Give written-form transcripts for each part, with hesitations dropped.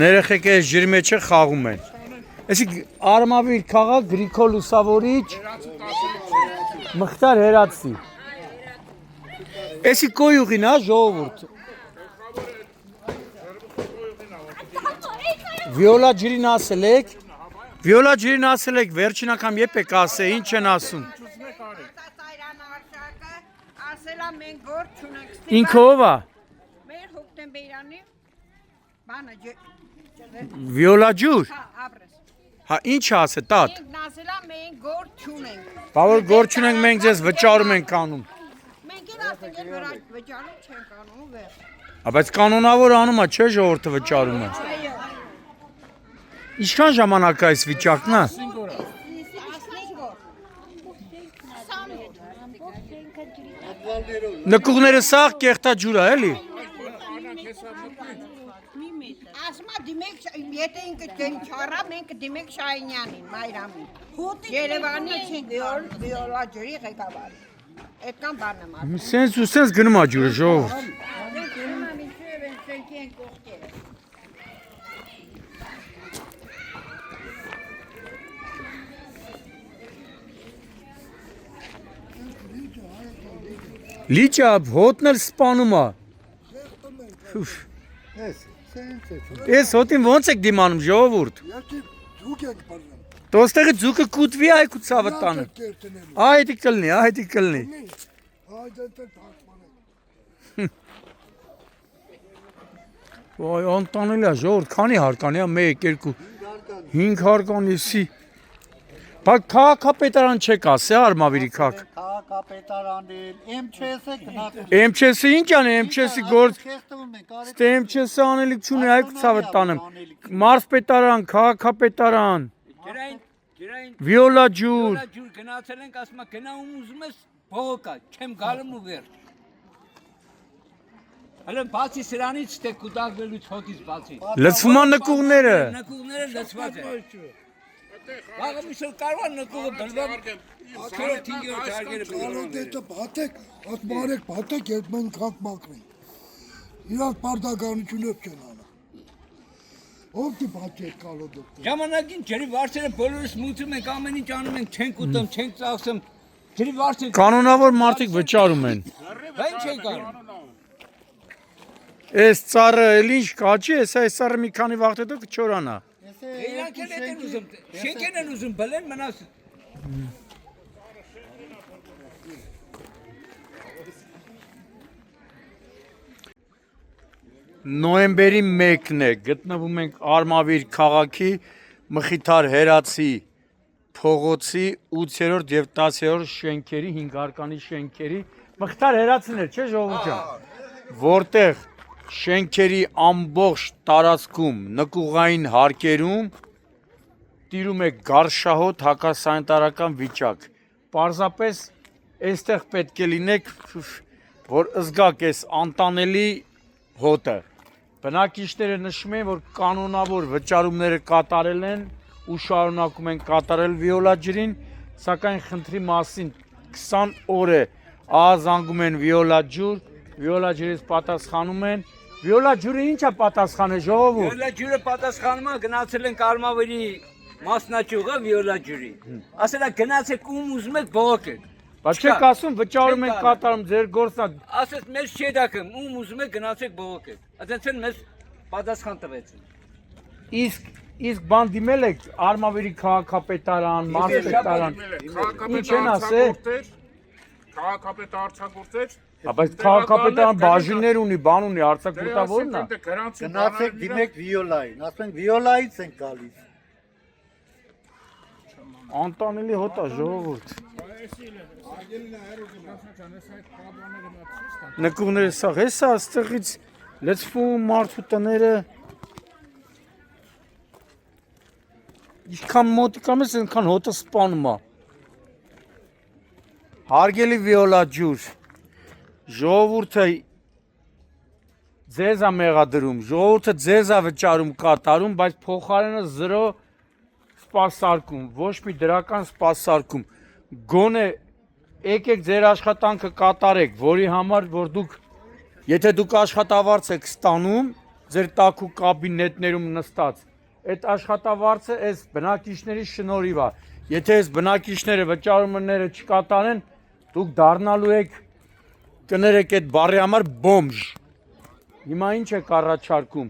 Ներեխեք այս ջրի մեջ խաղում են։ Էսի Արմավիր քաղաք Գրիգոր Լուսավորիչ Մխտար Հերացի։ Էսի կոյուղին հա ժողովուրդ։ Վիոլա ջրին ասել եք։ Վիոլա ջրին ասել եք վերջին անգամ երբ եք ասել, ինչ են ասում։ Ասելա մենք գործ չունենք։ Ինքը ով է։ Մեր հոկտեմբերյանի բանը Վիոլա ջուր։ հա ապրես։ Հա ինչ ասե տատ։ Մենք ասելա մենք գործ չունենք։ Բա որ գործ չունենք մենք ձեզ վճարում ենք անում։ Մենք էլ ասենք էլ վրա վճարում չենք անում վեր։ Բայց կանոնավոր անում է, չէ՞ ժողովուրդը վճարում է։ Ինչքան ժամանակ է այս վիճակն է։ Նկուղները սաղ կեղտա ջուր է, էլի։ Ասմա դիմեք, եթե ինքը դեն չառա, մենք դիմեք Շահինյանին, Մայրամին։ Երևանի վիոլա ջրի ղեկավարը։ Այդքան բան եմ ասում։ Սենց ու սենց գնում է ջուրը ժողովուրդ։ Լիճը հոտն էլ սպանում է։ Ես հոտին ոնց եք դիմանում ժողովուրդ։ Տոստեղի ձուկը կուտվի այքու ցավը տանը։ Այդի կլնի, այդի կլնի։ Ոյ, անտանելի է ժողովուրդ, քանի հարկանի է 1 2 5 հարկանի էսի։ Բայց քաղաքապետարան չեք ասե Արմավիրի քաղաք։ Քաղաքապետարանին, MÇS-ը գնացել։ MÇS-ը ինչ անի, MÇS-ի գործ։ Ստե MÇS-ը անելիք չունի, այքու ցավը տանեմ։ Մարզպետարան, քաղաքապետարան։ Վիոլա ջուր։ Ջուր գնացել ենք, ասում եմ գնա ում ուզում ես բողոքա, չեմ գալու ու վերջ։ Հələ բացի սրանից թե կուտակվելուց հոտից բացի։ Լցվում են նկուղները։ Նկուղները լցված են։ Վաղը միշտ կարող է նկուղը բլվեմ 4-5 հարգերը բլվեմ։ Դետը բաթեք, at մարեք բաթեք, երբ մենք խանք մակրենք։ Իրանք պարտականությունով չեն անը։ Ով դի բաթեք կալոդոք։ Ժամանակին ջրի վարձերը բոլորս մուծում ենք, ամեն ինչ անում ենք, չենք ուտում, չենք ծախսում։ Ջրի վարձը Կանոնավոր մարդիկ վճարում են։ Բա ինչ ենք անում։ Այս ծառը էլ ինչ կաճի, այս ծառը մի քանի վաղ հետո կչորանա։ Իրանք էլ են ուզում, շենքեն են ուզում բլեն մնաս։ Նոյեմբերի 1-ն է, գտնվում ենք Արմավիր քաղաքի Մխիթար Հերացի փողոցի 8-րդ եւ 10-րդ շենքերի 5 հարկանի շենքերի Մխիթար Հերացին է, չէ՞ ժողովուրդ ջան, որտեղ շենքերի ամբողջ տարածքում նկուղային հարկերում տիրում է գարշահոտ հակասանիտարական վիճակ։ Պարզապես այստեղ պետք է լինեք, որ զգաք այս անտանելի հոտը։ Բնակիչները նշում են, որ կանոնավոր վճարումները կատարել են ու շարունակում են կատարել վիոլա ջրին, սակայն խնդրի մասին 20 օր է ահազանգում են վիոլա ջուր, վիոլա ջրից պատասխանում են։ Վիոլա ջուրը ի՞նչ է պատասխանը ժողովուրդ։ Վիոլա ջուրը պատասխանում է, գնացել ենք Արմավիրի մասնաճյուղը վիոլա ջուրի։ Ասել է գնացեք ում ուզում եք բողոքեք։ Բայց չեք ասում վճարում ենք կատարում ձեր գործնա։ Ասես մեզ չի դակում, ում ուզում եք գնացեք բողոքեք։ Այդպես մեզ պատասխան տվեցին։ Իսկ բան դիմել եք Արմավիրի քաղաքապետարան, մարզպետարան։ Ինչ են ասել։ Քաղաքապետը արձակուրդեց։ Բայց քաղաքապետարան բաժիններ ունի, բան ունի, արձակուրդավորն է։ Գնացեք դիմեք վիոլային, ասում ենք վիոլայից են գալիս։ Անտանելի հոտ է ժողովուրդ։ Նկուղները սաղ, հեսա աստեղից լցվում մարդու տները։ Ինչքան մոտիկամ ես, այնքան հոտը սպանում է։ Հարգելի վիոլա ջուր, ժողովուրդը ձեզ է մեղադրում, ժողովուրդը ձեզ է վճարում կատարում, բայց փոխարենը 0 սպասարկում, ոչ մի դրական սպասարկում, գոնե եկեք ձեր աշխատանքը կատարեք, որի համար, որ դուք, եթե դուք աշխատավարձ եք ստանում, ձեր տաքու կաբինետներում նստած։ Այդ աշխատավարձը այս բնակիչների շնորհիվ է։ Եթե այս բնակիչները վճարումները չկատարեն, դուք դառնալու եք կներեք այդ բառի համար բոմժ։ Հիմա ինչ եք առաջարկում։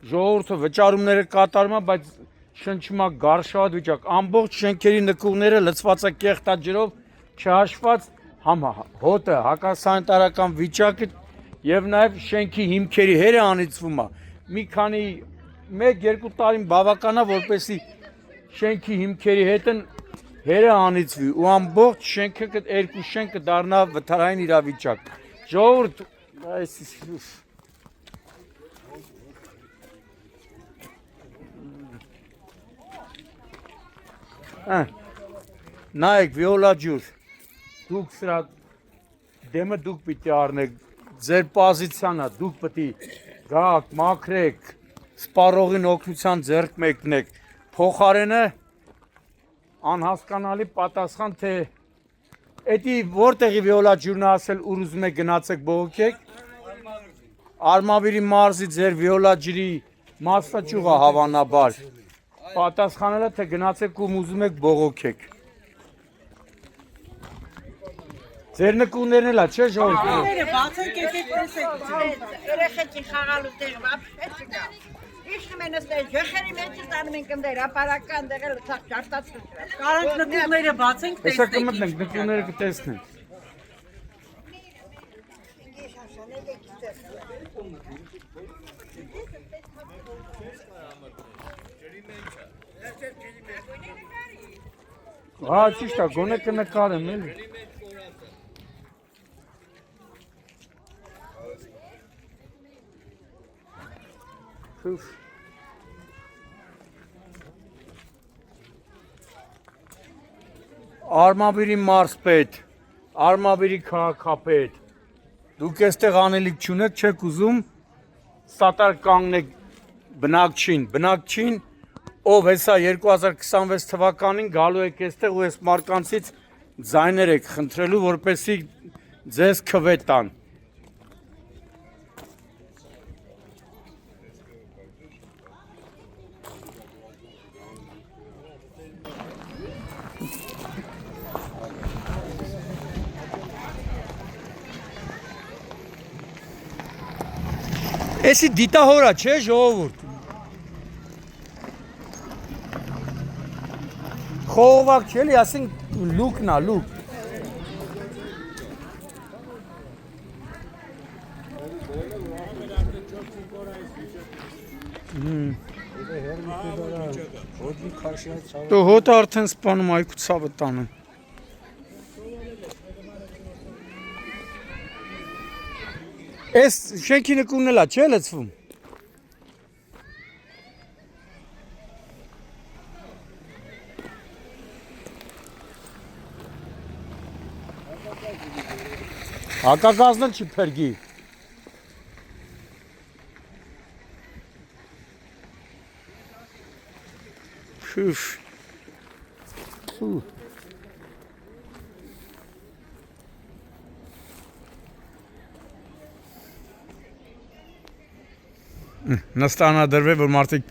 Ժողովուրդը վճարումները կատարում է, բայց շնչում է գարշավատ վիճակ։ Ամբողջ շենքերի նկուղները լցված է կեղտաջրով, չհաշված հոտը, հակասանիտարական վիճակը եւ նաեւ շենքի հիմքերի հերը անիծվում է։ Մի քանի 1-2 տարին բավական է, որպեսզի շենքի հիմքերի հետն հերը անիծվի ու ամբողջ շենքը երկու շենքը դառնա վթարային իրավիճակ։ Ժողովուրդ, նայեք վիոլա ջուր, դուք սրա դեմը դուք պիտի առնեք, ձեր պոզիցիան է, դուք պիտի գաք, մաքրեք, սպառողին օգնության ձեռք մեկնեք, փոխարենը անհասկանալի պատասխան, թե էդի որտեղի վիոլա ջուրն ասել ուր ուզում եք գնացեք բողոքեք, Արմավիրի մարզի ձեր վիոլա ջրի մասնաճյուղը հավանաբար, պատասխանելը թե գնացեք ում ուզում եք բողոքեք։ Ձեր նկուներն էլա, չէ ժողովուրդ։ Բացեք եկեք տեսեք, երեխեքի խաղալու տեղ вообще չկա։ Իշնում են ստե ջեխերի մեջ տանում են կնդեր, ապարական դեղել ցախ ջարտացրել։ Կարանք նկուղները բացենք Հեսա տեսնենք։ կմտնենք, նկուները կտեսնենք։ Հա, ճիշտ է, գոնե կնկարեմ էլի։ Արմավիրի մարզպետ, Արմավիրի քաղաքապետ, դուք այստեղ անելիք չունեք, չեք ուզում սատար կանգնեք բնակչին, ով հեսա 2026 թվականին գալու եք այստեղ ու այս մարկանցից ձայներ եք խնդրելու, որպեսզի ձեզ քվետան։ Էսի դիտահորա չէ ժողովուրդ։ Խողովակ չէ էլի, ասենք լուկն է, լուկ։ Դու հոտը արդեն սպանում այգու ցավը տանեն։ Այս շենքի նկունն էլա, չէ լցվում։ Հակագազն էլ չի փրկի։ Շուշ։ Նստանադրվե, որ մարդիկ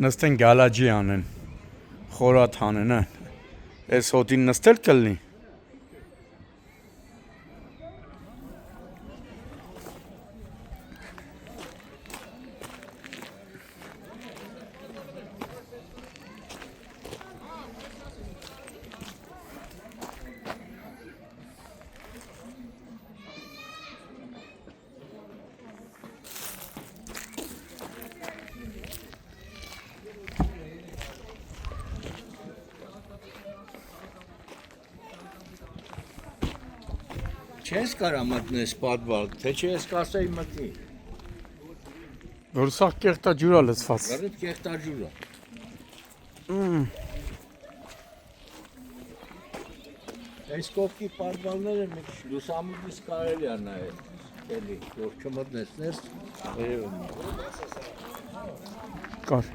նստեն գալաջի անեն, խորատ հանեն, այս հոտին նստել կլնի։ Չես կարա մտնես պատվալ, թե չես կասեի մտնի։ Որ սաղ կեղտա ջուրա լծված։ Գարիտ կեղտաջուրա։ Այս կողքի պատվալները մի քիչ լուսամուտից կարելի է նայել։ Էլի, որ չմտնես ներս, երևում է։ Կար։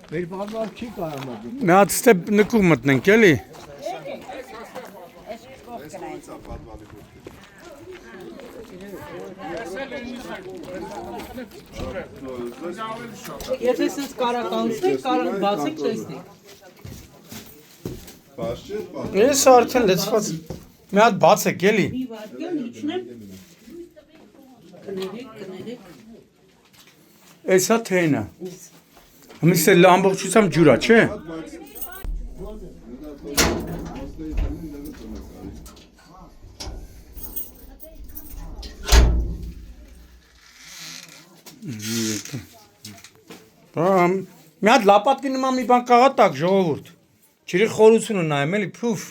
Մեր բանվար չի կարամա դու։ Մի հատ ստեփ նկուղ մտնենք էլի։ Եթե sense կարականցեք, կարող բացեք տեսնեք։ Ես արդեն լցված մի հատ բացեք էլի։ Մի վարքյան իջնեմ։ Կներեք։ Էսա թեյնա։ Ամիսը ամբողջությամբ ջուրա, չէ։ Մի հատ լապատկի նման մի բան կաղա տակ ժողովուրդ։ Ջրի խորությունը նայեմ էլի փուֆ։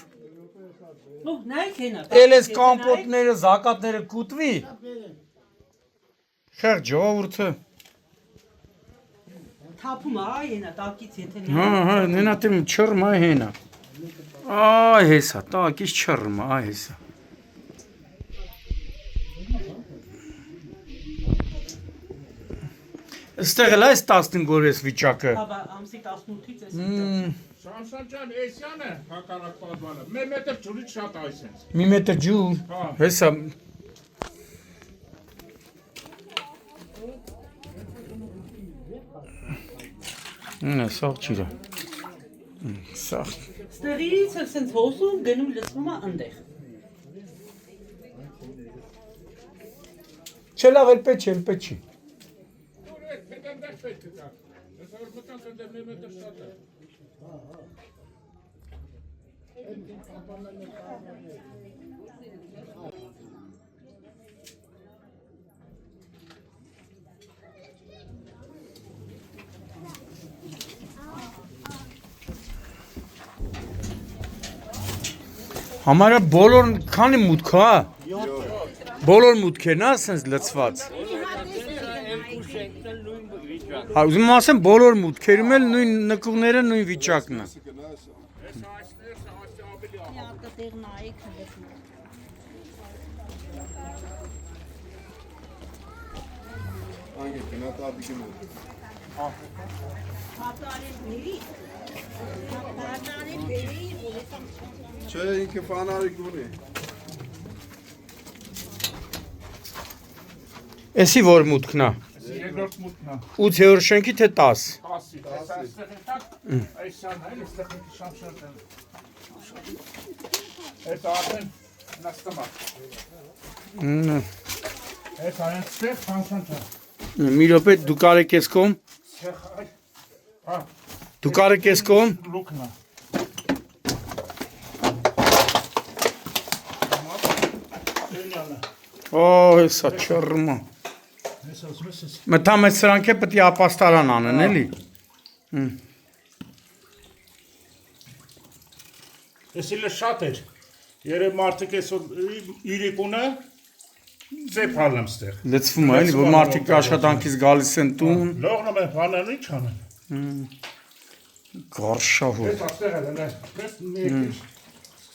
Ո՞վ նայեք հենա։ Էլ էս կամպոտները, զակատները կուտվի։ Խեղ ժողովուրդը։ Թափում է հենա տակից եթե Հա, նենա տեմ չռմա հենա։ Այ հեսա, տակից չռմա, այ հեսա։ Այստեղ էլ այս 15 օրես վիճակը։ Հա, ամսի 18-ից էս։ Շանշան ջան, էսյանը հակառակ պատվանը։ 1 մետր ջուրից շատ այսենց։ Մի մետր ջուր։ Հեսա։ Սաղ չիրա։ Սաղ։ Ստեղից էլ sense հոսում գնում լցվում է այնտեղ։ Չէ լավ էլ պետք չի։ Համարը բոլոր քանի մուտք է։ Բոլոր մուտքերն է, ասենց լցված։ Հա, ուզում ասեմ բոլոր մուտքերում էլ նույն նկուղները նույն վիճակն է։ Չէ, ինքը ֆանարիկ ունի։ Էսի որ մուտքն է։ Երկրորդ մուտքն է։ 8-րդ շենքի թե 10։ 10-ից։ Այսան այլ այստեղ շանշան։ Այս արդեն նստում է։ Այս այնտեղ շանշան։ Մի րոպե դու կարեք ես կողմ։ Հա, Դու կարեք ես կողմ։ լուկն է։ Օ, հեսա չռմա։ Մտամ այս սրանք է պետք է ապաստարան անեն, էլի։ Էսիլը շատ էր։ Երև մարդիկ այսօր իրիկունը ծեպ հալեմ ստեղ։ Լցվում է, էլի, որ մարդիկ աշխատանքից գալիս են տուն։ Լողնում են բանան ինչ անեն։ Գարշահոր։ Այս աստեղ էլ է, ես մի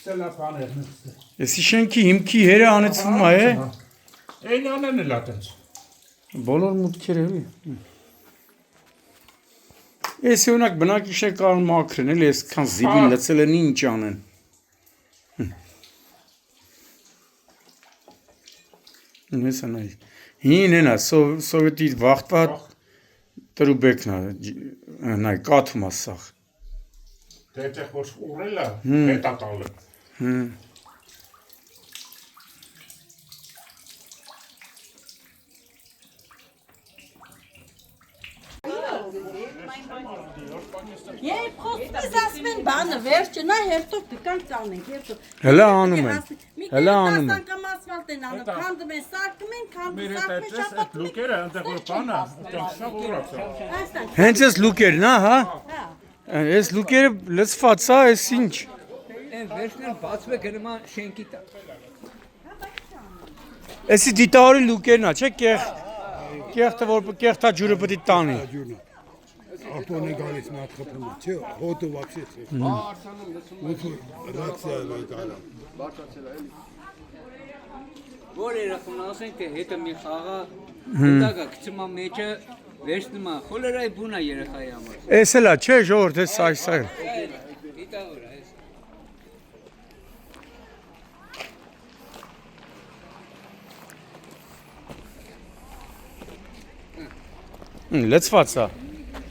սկսել է բաներն ստեղ։ Էսի շենքի հիմքի հերը անեցվում է, է։ Այն անեն էլ ատենց։ Բոլոր մուտքերը էլի։ Էսի ունակ բնակիչներ կարող մաքրեն, էլի, այսքան զիբին լցել են ինչ անեն։ Ես անայ։ Հին ենա, սովետի վաղտվա տրուբեկն է, նայ, կաթում ասաղ։ Դետեղ որ ուռել է, հետա տալը։ Երբ խոսքս ասում են բանը վերջը, նա հերթով կկանք տանենք, հերթով։ Հելա անում են, հելա անում են։ Կամ ասֆալտ են անում, քանդում են, սարքում են, քանդում, Մեր սարքում են, հետ շապատում են։ լուկերը այնտեղ որ բանը, այնտեղ շավ ուռացա։ Հենց ես լուկերն, հա։ Ես լուկերը լցված է, ես ինչ։ Վերջն էլ բացվում է գնում է շենքի տակ։ Էսի դիտավորի լուկերն է, չէ, կեղտը որ կեղտա ջուրը պետք է տանի։ Արտոնի գալիս մի հատ խփում է, չէ, հոտը վապշե չէ։ Ռաքսիա է գալա։ Որ երախում ասեն թե հետը մի խաղա դակա գցում է մեջը Վերջն մա խոլերայի բունա երեխայի համար։ Էս էլա, չէ, ժողովուրդ, էս սա։ Գիտավոր է։ Լեցված է։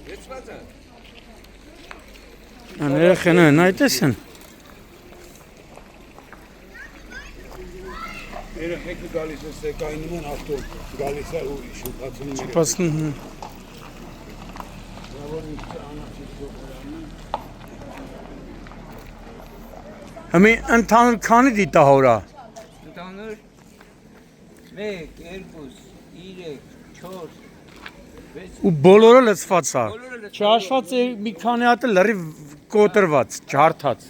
Լեցված է։ Երեխան են, այդպես են։ Երեխեքը գալիս է սեկայնում են ավտոն, գալիս է ու շուտացնում են։ Չպասնում։ Համի ընդհանուր քանի դիտահորա։ Ընդհանուր 1, 2, 3, 4 Ու բոլորը լցված է։ Չհաշված է մի քանի հատ լրիվ կոտրված, ջարդած։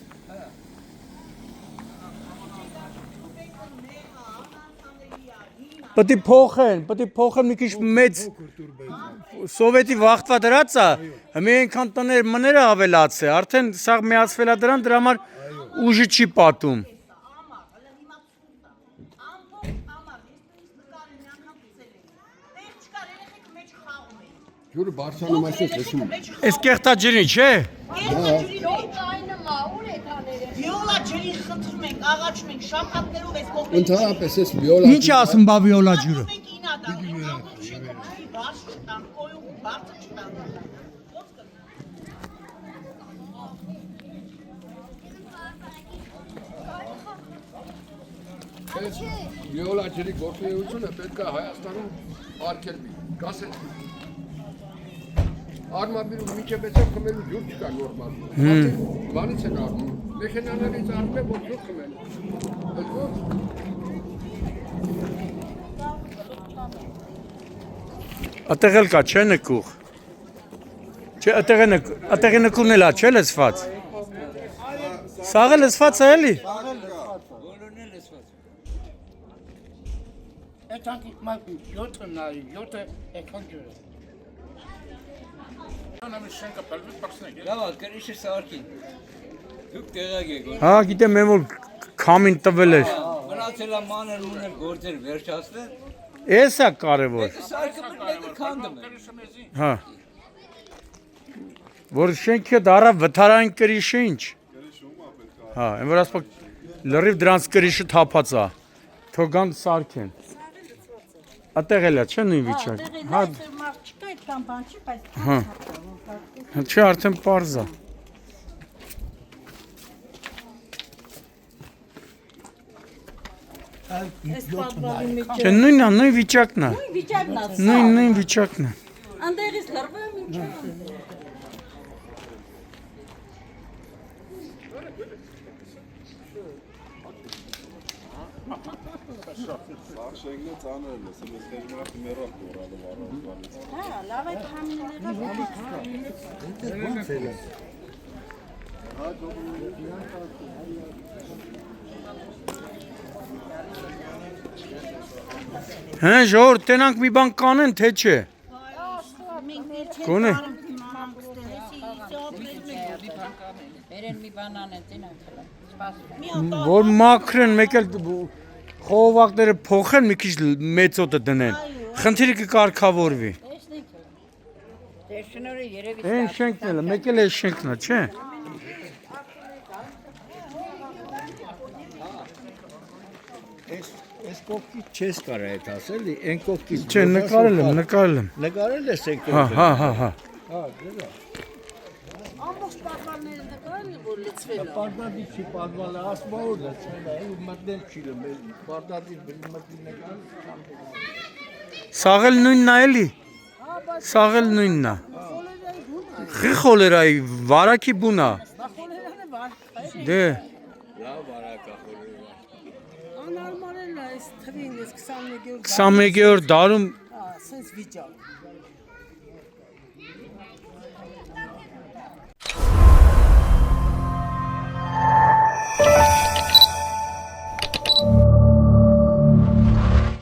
Պետք է փոխեն մի քիչ մեծ սովետի վախտվա դրած է, հիմա այնքան տներ մները ավելացե, արդեն սա միացվել է դրան, դրա համար ուժը չի պատում։ Ջուրը բարձանում այսպես լսում։ Այս կեղտաջրի, չէ։ Վիոլա ջրի խնդրում ենք, աղաչում ենք, շապատներով այս կողմից։ Ընդհանրապես էս վիոլա։ Ինչ ասում բա վիոլա ջուրը։ Վիոլա ջրի գործունեությունը պետք է Հայաստանում արգելվի։ Գասել։ Արմավիրում միջև էսը խմելու ջուր չկա նորմալ։ Բանից են առնում։ Մեխանաներից առնում է որ ջուր խմեն։ Ատեղ էլ կա, չէ նկուղ։ Չէ, ատեղի նկուղն էլ է, չէ լցված։ Սաղը լցված է էլի։ բոլորն էլ լսված։ Էտանքի մայքի 7 նայի, 7 էքան ջուրը։ Անամի շենքը պալվի պարսնեք։ Լավ, կրիշը սարքին։ Դուք տեղակ եք։ Հա, գիտեմ եմ որ քամին տվել էր։ Մնացել է մանր ուներ գործեր վերջացնել։ Էս է կարևոր։ Սարքը մեկը քանդում է։ Հա։ Որ շենքը դարա վթարային կրիշը ինչ։ Հա, այն որ ասպա լրիվ դրանց կրիշը թափած է։ Թողան սարքեն։ Ատեղ էլ է, չէ նույն վիճակ։ Հա։ Չկա այդքան բան չի, բայց Հա։ Չէ, արդեն պարզ է։ այս պատվալի մեջ Չէ, նույնն է, նույն վիճակն է։ վիճակն է։ Նույն վիճակն է։ Անդերից լրվում ինչ։ Շենգը ծանր է, լսում ես քեզ մարդ մեռավ կորալով առանց։ Հա, լավ է քամիները։ Հա, ժողովուրդ, տենանք մի բան կանեն, թե չէ։ Կոնե։ Բերեն մի բանան են, տենանք խլան, սպասում։ Որ մաքրեն, մեկ էլ խողովակները փոխեն, մի քիչ մեծոտը դնեն։ Խնդիրը կկարգավորվի։ Դե շնորհը երևի Այն շենքն էլ, մեկ էլ այս շենքն է, չէ։ Այս կողքի չես կարա այդ ասել, այն կողքից։ Չէ, նկարել եմ։ Նկարել ես այն Հա։ կողքը։ Հա, դրա։ Ամբողջ պատվալները նկարել են, որ լցվել է։ Պարտադիր չի պատվալը, ասում որ լցվել է, ու մտնել չի լմել։ Պարտադիր մտնել նկարել։ Սաղել նույնն է էլի։ Սաղել նույնն է։ Խի խոլերայի վարակի բուն է։ Դե։ Լավ արակա խորը։ Անարմարել է այս թվին, ես 21-րդ 21-րդ դարում սենց վիճակ։